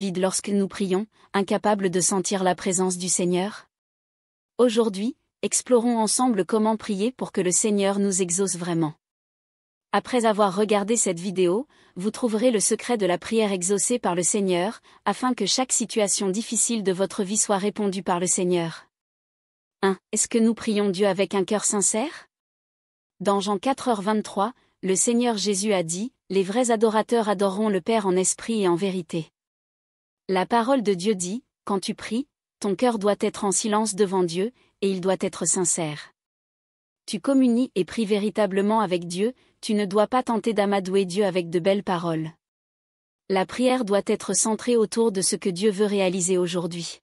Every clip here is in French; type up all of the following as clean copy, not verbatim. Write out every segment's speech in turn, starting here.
vide lorsque nous prions, incapables de sentir la présence du Seigneur? Aujourd'hui, explorons ensemble comment prier pour que le Seigneur nous exauce vraiment. Après avoir regardé cette vidéo, vous trouverez le secret de la prière exaucée par le Seigneur, afin que chaque situation difficile de votre vie soit répondue par le Seigneur. 1. Est-ce que nous prions Dieu avec un cœur sincère? Dans Jean 4h23, le Seigneur Jésus a dit, « Les vrais adorateurs adoreront le Père en esprit et en vérité. » La parole de Dieu dit, quand tu pries, ton cœur doit être en silence devant Dieu, et il doit être sincère. Tu communies et pries véritablement avec Dieu, tu ne dois pas tenter d'amadouer Dieu avec de belles paroles. La prière doit être centrée autour de ce que Dieu veut réaliser aujourd'hui.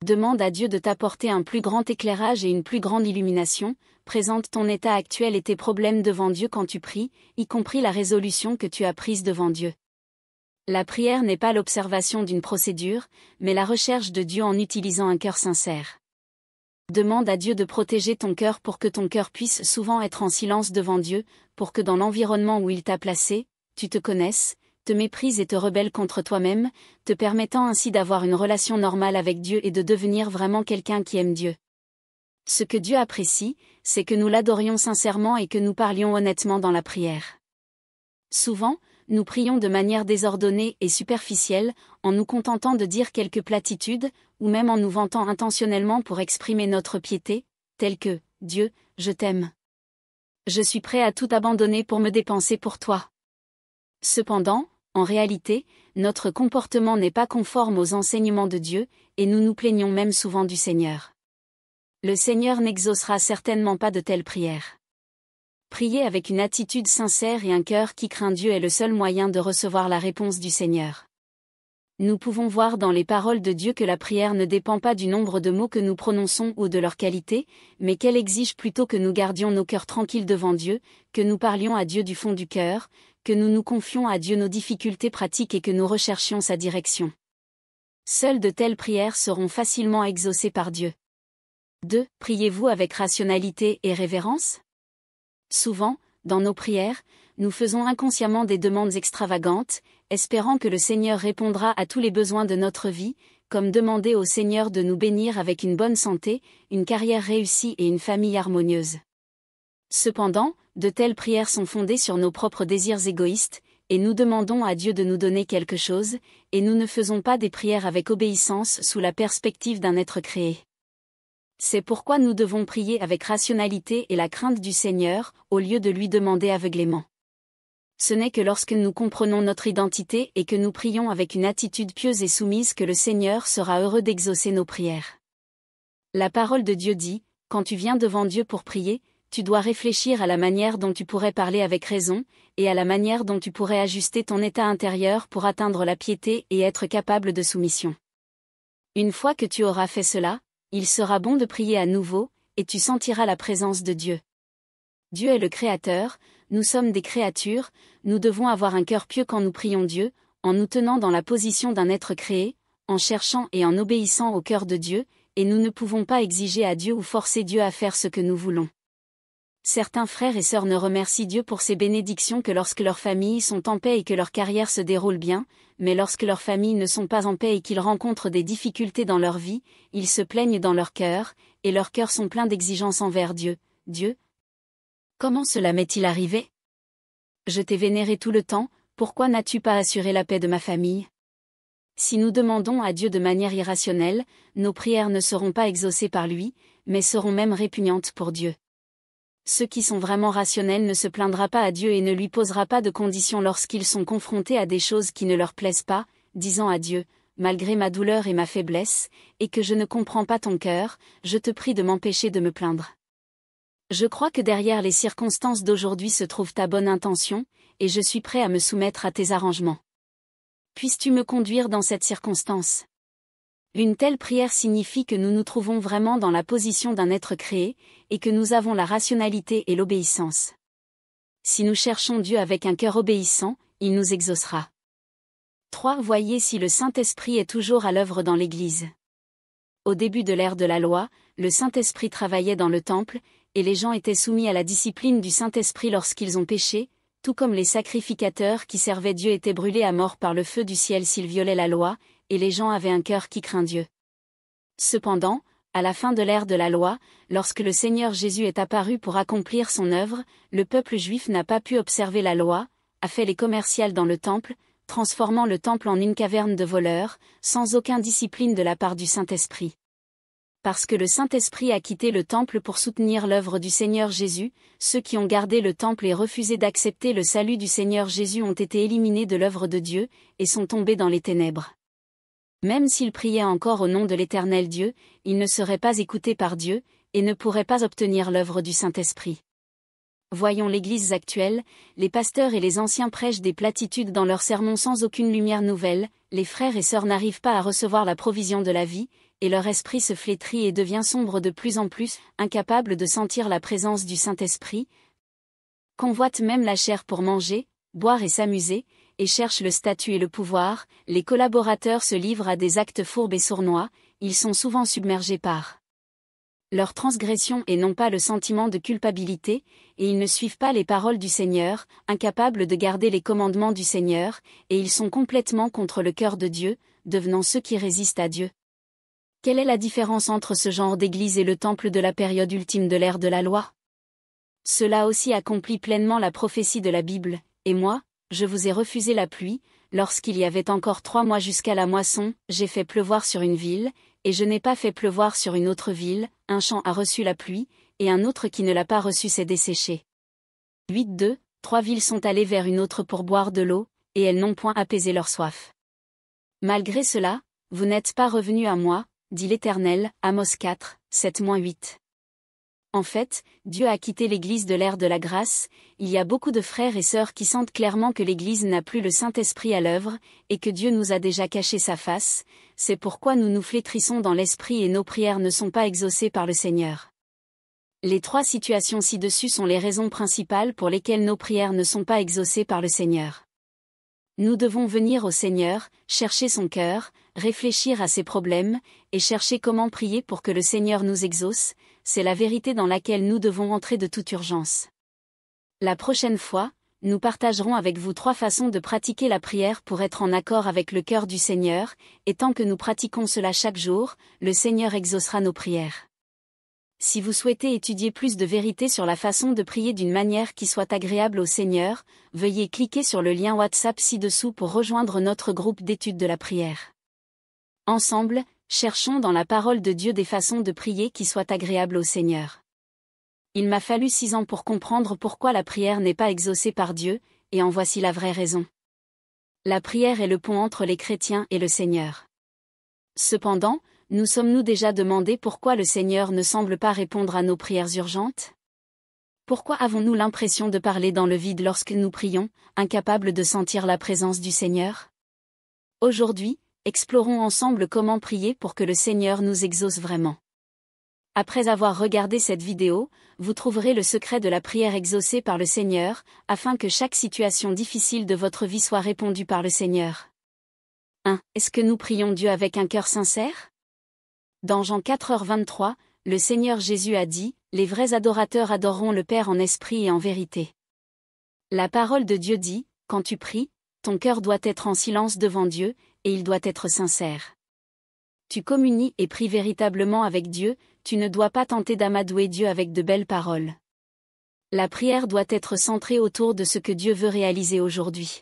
Demande à Dieu de t'apporter un plus grand éclairage et une plus grande illumination, présente ton état actuel et tes problèmes devant Dieu quand tu pries, y compris la résolution que tu as prise devant Dieu. La prière n'est pas l'observation d'une procédure, mais la recherche de Dieu en utilisant un cœur sincère. Demande à Dieu de protéger ton cœur pour que ton cœur puisse souvent être en silence devant Dieu, pour que dans l'environnement où il t'a placé, tu te connaisses, te méprises et te rebelles contre toi-même, te permettant ainsi d'avoir une relation normale avec Dieu et de devenir vraiment quelqu'un qui aime Dieu. Ce que Dieu apprécie, c'est que nous l'adorions sincèrement et que nous parlions honnêtement dans la prière. Souvent, nous prions de manière désordonnée et superficielle, en nous contentant de dire quelques platitudes, ou même en nous vantant intentionnellement pour exprimer notre piété, telle que « Dieu, je t'aime. Je suis prêt à tout abandonner pour me dépenser pour toi. » Cependant, en réalité, notre comportement n'est pas conforme aux enseignements de Dieu, et nous nous plaignons même souvent du Seigneur. Le Seigneur n'exaucera certainement pas de telles prières. Prier avec une attitude sincère et un cœur qui craint Dieu est le seul moyen de recevoir la réponse du Seigneur. Nous pouvons voir dans les paroles de Dieu que la prière ne dépend pas du nombre de mots que nous prononçons ou de leur qualité, mais qu'elle exige plutôt que nous gardions nos cœurs tranquilles devant Dieu, que nous parlions à Dieu du fond du cœur, que nous nous confions à Dieu nos difficultés pratiques et que nous recherchions sa direction. Seules de telles prières seront facilement exaucées par Dieu. 2. Priez-vous avec rationalité et révérence? Souvent, dans nos prières, nous faisons inconsciemment des demandes extravagantes, espérant que le Seigneur répondra à tous les besoins de notre vie, comme demander au Seigneur de nous bénir avec une bonne santé, une carrière réussie et une famille harmonieuse. Cependant, de telles prières sont fondées sur nos propres désirs égoïstes, et nous demandons à Dieu de nous donner quelque chose, et nous ne faisons pas des prières avec obéissance sous la perspective d'un être créé. C'est pourquoi nous devons prier avec rationalité et la crainte du Seigneur, au lieu de lui demander aveuglément. Ce n'est que lorsque nous comprenons notre identité et que nous prions avec une attitude pieuse et soumise que le Seigneur sera heureux d'exaucer nos prières. La parole de Dieu dit, quand tu viens devant Dieu pour prier, tu dois réfléchir à la manière dont tu pourrais parler avec raison, et à la manière dont tu pourrais ajuster ton état intérieur pour atteindre la piété et être capable de soumission. Une fois que tu auras fait cela, il sera bon de prier à nouveau, et tu sentiras la présence de Dieu. Dieu est le Créateur, nous sommes des créatures, nous devons avoir un cœur pieux quand nous prions Dieu, en nous tenant dans la position d'un être créé, en cherchant et en obéissant au cœur de Dieu, et nous ne pouvons pas exiger à Dieu ou forcer Dieu à faire ce que nous voulons. Certains frères et sœurs ne remercient Dieu pour ses bénédictions que lorsque leurs familles sont en paix et que leur carrière se déroule bien, mais lorsque leurs familles ne sont pas en paix et qu'ils rencontrent des difficultés dans leur vie, ils se plaignent dans leur cœur, et leurs cœurs sont pleins d'exigences envers Dieu. Dieu, comment cela m'est-il arrivé? Je t'ai vénéré tout le temps, pourquoi n'as-tu pas assuré la paix de ma famille? Si nous demandons à Dieu de manière irrationnelle, nos prières ne seront pas exaucées par lui, mais seront même répugnantes pour Dieu. Ceux qui sont vraiment rationnels ne se plaindra pas à Dieu et ne lui posera pas de conditions lorsqu'ils sont confrontés à des choses qui ne leur plaisent pas, disant à Dieu, malgré ma douleur et ma faiblesse, et que je ne comprends pas ton cœur, je te prie de m'empêcher de me plaindre. Je crois que derrière les circonstances d'aujourd'hui se trouve ta bonne intention, et je suis prêt à me soumettre à tes arrangements. Puisses-tu me conduire dans cette circonstance? Une telle prière signifie que nous nous trouvons vraiment dans la position d'un être créé, et que nous avons la rationalité et l'obéissance. Si nous cherchons Dieu avec un cœur obéissant, il nous exaucera. 3. Voyez si le Saint-Esprit est toujours à l'œuvre dans l'Église. Au début de l'ère de la loi, le Saint-Esprit travaillait dans le temple, et les gens étaient soumis à la discipline du Saint-Esprit lorsqu'ils ont péché, tout comme les sacrificateurs qui servaient Dieu étaient brûlés à mort par le feu du ciel s'ils violaient la loi, et les gens avaient un cœur qui craint Dieu. Cependant, à la fin de l'ère de la loi, lorsque le Seigneur Jésus est apparu pour accomplir son œuvre, le peuple juif n'a pas pu observer la loi, a fait les commerciales dans le temple, transformant le temple en une caverne de voleurs, sans aucune discipline de la part du Saint-Esprit. Parce que le Saint-Esprit a quitté le temple pour soutenir l'œuvre du Seigneur Jésus, ceux qui ont gardé le temple et refusé d'accepter le salut du Seigneur Jésus ont été éliminés de l'œuvre de Dieu, et sont tombés dans les ténèbres. Même s'ils priaient encore au nom de l'Éternel Dieu, ils ne seraient pas écoutés par Dieu, et ne pourraient pas obtenir l'œuvre du Saint-Esprit. Voyons l'Église actuelle, les pasteurs et les anciens prêchent des platitudes dans leurs sermons sans aucune lumière nouvelle, les frères et sœurs n'arrivent pas à recevoir la provision de la vie, et leur esprit se flétrit et devient sombre de plus en plus, incapable de sentir la présence du Saint-Esprit, convoitent même la chair pour manger, boire et s'amuser, et cherchent le statut et le pouvoir, les collaborateurs se livrent à des actes fourbes et sournois, ils sont souvent submergés par leur transgression et non pas le sentiment de culpabilité, et ils ne suivent pas les paroles du Seigneur, incapables de garder les commandements du Seigneur, et ils sont complètement contre le cœur de Dieu, devenant ceux qui résistent à Dieu. Quelle est la différence entre ce genre d'église et le temple de la période ultime de l'ère de la loi? Cela aussi accomplit pleinement la prophétie de la Bible, et moi, je vous ai refusé la pluie, lorsqu'il y avait encore 3 mois jusqu'à la moisson, j'ai fait pleuvoir sur une ville, et je n'ai pas fait pleuvoir sur une autre ville, un champ a reçu la pluie, et un autre qui ne l'a pas reçue s'est desséché. 8.2 3 villes sont allées vers une autre pour boire de l'eau, et elles n'ont point apaisé leur soif. Malgré cela, vous n'êtes pas revenus à moi, dit l'Éternel, Amos 4, 7-8. En fait, Dieu a quitté l'Église de l'ère de la grâce, il y a beaucoup de frères et sœurs qui sentent clairement que l'Église n'a plus le Saint-Esprit à l'œuvre, et que Dieu nous a déjà caché sa face, c'est pourquoi nous nous flétrissons dans l'esprit et nos prières ne sont pas exaucées par le Seigneur. Les 3 situations ci-dessus sont les raisons principales pour lesquelles nos prières ne sont pas exaucées par le Seigneur. Nous devons venir au Seigneur, chercher son cœur, réfléchir à ses problèmes, et chercher comment prier pour que le Seigneur nous exauce, c'est la vérité dans laquelle nous devons entrer de toute urgence. La prochaine fois, nous partagerons avec vous 3 façons de pratiquer la prière pour être en accord avec le cœur du Seigneur, et tant que nous pratiquons cela chaque jour, le Seigneur exaucera nos prières. Si vous souhaitez étudier plus de vérité sur la façon de prier d'une manière qui soit agréable au Seigneur, veuillez cliquer sur le lien WhatsApp ci-dessous pour rejoindre notre groupe d'études de la prière. Ensemble, cherchons dans la parole de Dieu des façons de prier qui soient agréables au Seigneur. Il m'a fallu 6 ans pour comprendre pourquoi la prière n'est pas exaucée par Dieu, et en voici la vraie raison. La prière est le pont entre les chrétiens et le Seigneur. Cependant, nous sommes-nous déjà demandé pourquoi le Seigneur ne semble pas répondre à nos prières urgentes? Pourquoi avons-nous l'impression de parler dans le vide lorsque nous prions, incapables de sentir la présence du Seigneur? Aujourd'hui, explorons ensemble comment prier pour que le Seigneur nous exauce vraiment. Après avoir regardé cette vidéo, vous trouverez le secret de la prière exaucée par le Seigneur, afin que chaque situation difficile de votre vie soit répondue par le Seigneur. 1. Est-ce que nous prions Dieu avec un cœur sincère? Dans Jean 4h23, le Seigneur Jésus a dit, « Les vrais adorateurs adoreront le Père en esprit et en vérité. » La parole de Dieu dit, « Quand tu pries, ton cœur doit être en silence devant Dieu, et il doit être sincère. » Tu communies et pries véritablement avec Dieu, tu ne dois pas tenter d'amadouer Dieu avec de belles paroles. La prière doit être centrée autour de ce que Dieu veut réaliser aujourd'hui.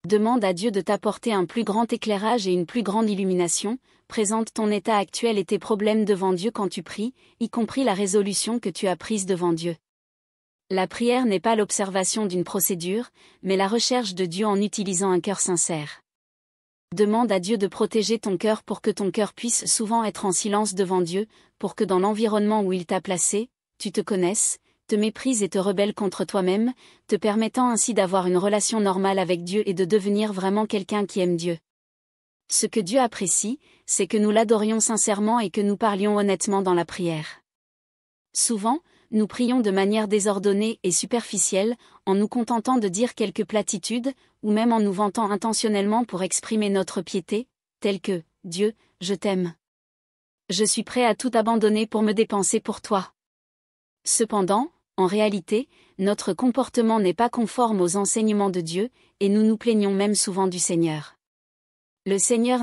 Demande à Dieu de t'apporter un plus grand éclairage et une plus grande illumination, présente ton état actuel et tes problèmes devant Dieu quand tu pries, y compris la résolution que tu as prise devant Dieu. La prière n'est pas l'observation d'une procédure, mais la recherche de Dieu en utilisant un cœur sincère. Demande à Dieu de protéger ton cœur pour que ton cœur puisse souvent être en silence devant Dieu, pour que dans l'environnement où il t'a placé, tu te connaisses, te méprises et te rebelles contre toi-même, te permettant ainsi d'avoir une relation normale avec Dieu et de devenir vraiment quelqu'un qui aime Dieu. Ce que Dieu apprécie, c'est que nous l'adorions sincèrement et que nous parlions honnêtement dans la prière. Souvent, nous prions de manière désordonnée et superficielle, en nous contentant de dire quelques platitudes, ou même en nous vantant intentionnellement pour exprimer notre piété, telles que « Dieu, je t'aime. Je suis prêt à tout abandonner pour me dépenser pour toi. » Cependant, En réalité, notre comportement n'est pas conforme aux enseignements de Dieu, et nous nous plaignons même souvent du Seigneur. Le Seigneur